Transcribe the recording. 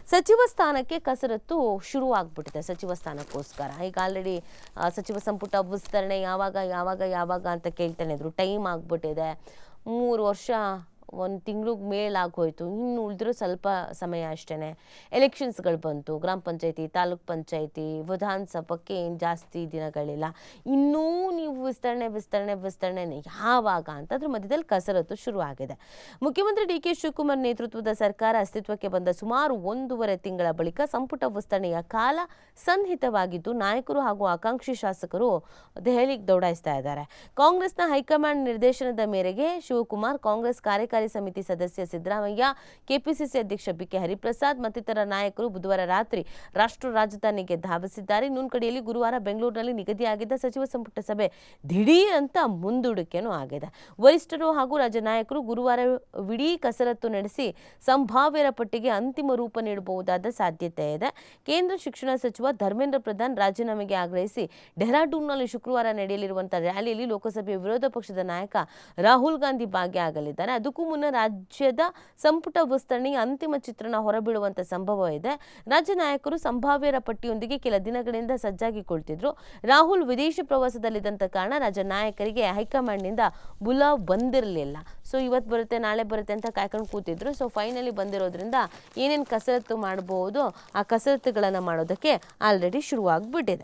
ಸಚಿವ ಸ್ಥಾನಕ್ಕೆ ಕಸರತ್ತು ಶುರುವಾಗ್ಬಿಟ್ಟಿದೆ. ಸಚಿವ ಸ್ಥಾನಕ್ಕೋಸ್ಕರ ಈಗ ಆಲ್ರೆಡಿ ಸಚಿವ ಸಂಪುಟ ವಿಸ್ತರಣೆ ಯಾವಾಗ ಅಂತ ಕೇಳ್ತಾನೆ ಇದ್ರು. ಟೈಮ್ ಆಗ್ಬಿಟ್ಟಿದೆ. 3 ವರ್ಷ 1 ತಿಂಗ್ಳಿಗೆ ಮೇಲಾಗೋಯ್ತು. ಇನ್ನು ಉಳಿದಿರೋ ಸ್ವಲ್ಪ ಸಮಯ ಅಷ್ಟೇ. ಎಲೆಕ್ಷನ್ಸ್ಗಳು ಬಂತು. ಗ್ರಾಮ ಪಂಚಾಯತಿ, ತಾಲೂಕ್ ಪಂಚಾಯತಿ, ವಿಧಾನಸಭೆಗೆ ಏನು ಜಾಸ್ತಿ ದಿನಗಳಿಲ್ಲ. ಇನ್ನೂ ನೀವು ವಿಸ್ತರಣೆ ಯಾವಾಗ ಅಂತ ಅದ್ರ ಮಧ್ಯದಲ್ಲಿ ಕಸರತ್ತು ಶುರುವಾಗಿದೆ. ಮುಖ್ಯಮಂತ್ರಿ ಡಿ.ಕೆ. ಶಿವಕುಮಾರ್ ನೇತೃತ್ವದ ಸರ್ಕಾರ ಅಸ್ತಿತ್ವಕ್ಕೆ ಬಂದ ಸುಮಾರು 1.5 ತಿಂಗಳ ಬಳಿಕ ಸಂಪುಟ ವಿಸ್ತರಣೆಯ ಕಾಲ ಸನ್ನಿಹಿತವಾಗಿದ್ದು ನಾಯಕರು ಹಾಗೂ ಆಕಾಂಕ್ಷಿ ಶಾಸಕರು ದೆಹಲಿಗೆ ದೌಡಾಯಿಸ್ತಾ ಇದ್ದಾರೆ. ಕಾಂಗ್ರೆಸ್ನ ಹೈಕಮಾಂಡ್ ನಿರ್ದೇಶನದ ಮೇರೆಗೆ ಶಿವಕುಮಾರ್, ಕಾಂಗ್ರೆಸ್ ಕಾರ್ಯಕಾರಿ ಸಮಿತಿ ಸದಸ್ಯ ಸಿದ್ದರಾಮಯ್ಯ, ಕೆಪಿಸಿಸಿ ಅಧ್ಯಕ್ಷ ಬಿ.ಕೆ. ಹರಿಪ್ರಸಾದ್ ಮತ್ತಿತರ ನಾಯಕರು ಬುಧವಾರ ರಾತ್ರಿ ರಾಷ್ಟ್ರ ರಾಜಧಾನಿಗೆ ಧಾವಿಸಿದ್ದಾರೆ. ಇನ್ನೊಂದು ಕಡೆಯಲ್ಲಿ ಗುರುವಾರ ಬೆಂಗಳೂರಿನಲ್ಲಿ ನಿಗದಿಯಾಗಿದ್ದ ಸಚಿವ ಸಂಪುಟ ಸಭೆ ದಿಢೀರ್ ಅಂತ ಮುಂದೂಡಿಕೆನೂ ಆಗಿದೆ. ವರಿಷ್ಠರು ಹಾಗೂ ರಾಜ್ಯ ನಾಯಕರು ಗುರುವಾರವಿಡೀ ಕಸರತ್ತು ನಡೆಸಿ ಸಂಭಾವ್ಯರ ಪಟ್ಟಿಗೆ ಅಂತಿಮ ರೂಪ ನೀಡಬಹುದಾದ ಸಾಧ್ಯತೆ ಇದೆ. ಕೇಂದ್ರ ಶಿಕ್ಷಣ ಸಚಿವ ಧರ್ಮೇಂದ್ರ ಪ್ರಧಾನ್ ರಾಜೀನಾಮೆಗೆ ಆಗ್ರಹಿಸಿ ಡೆಹ್ರಾಡೂನ್ನಲ್ಲಿ ಶುಕ್ರವಾರ ನಡೆಯಲಿರುವಂತಹ ರ್ಯಾಲಿಯಲ್ಲಿ ಲೋಕಸಭೆಯ ವಿರೋಧ ಪಕ್ಷದ ನಾಯಕ ರಾಹುಲ್ ಗಾಂಧಿ ಭಾಗಿಯಾಗಲಿದ್ದಾರೆ. ಅದಕ್ಕೂ ಮುನ್ನ ರಾಜ್ಯದ ಸಂಪುಟ ವಿಸ್ತರಣೆಯ ಅಂತಿಮ ಚಿತ್ರಣ ಹೊರಬೀಳುವಂತ ಸಂಭವ ಇದೆ. ರಾಜ್ಯ ನಾಯಕರು ಸಂಭಾವ್ಯರ ಪಟ್ಟಿಯೊಂದಿಗೆ ಕೆಲ ದಿನಗಳಿಂದ ಸಜ್ಜಾಗಿಕೊಳ್ತಿದ್ರು. ರಾಹುಲ್ ವಿದೇಶ ಪ್ರವಾಸದಲ್ಲಿದ್ದಂತ ಕಾರಣ ರಾಜ್ಯ ನಾಯಕರಿಗೆ ಹೈಕಮಾಂಡ್ನಿಂದ ಬುಲಾವ್ ಬಂದಿರಲಿಲ್ಲ. ಸೊ ಇವತ್ತು ಬರುತ್ತೆ ನಾಳೆ ಬರುತ್ತೆ ಅಂತ ಕಾಯ್ಕೊಂಡು ಕೂತಿದ್ರು. ಸೊ ಫೈನಲಿ ಬಂದಿರೋದ್ರಿಂದ ಏನೇನು ಕಸರತ್ತು ಮಾಡಬಹುದು ಆ ಕಸರತ್ತುಗಳನ್ನು ಮಾಡೋದಕ್ಕೆ ಆಲ್ರೆಡಿ ಶುರುವಾಗ್ಬಿಟ್ಟಿದೆ.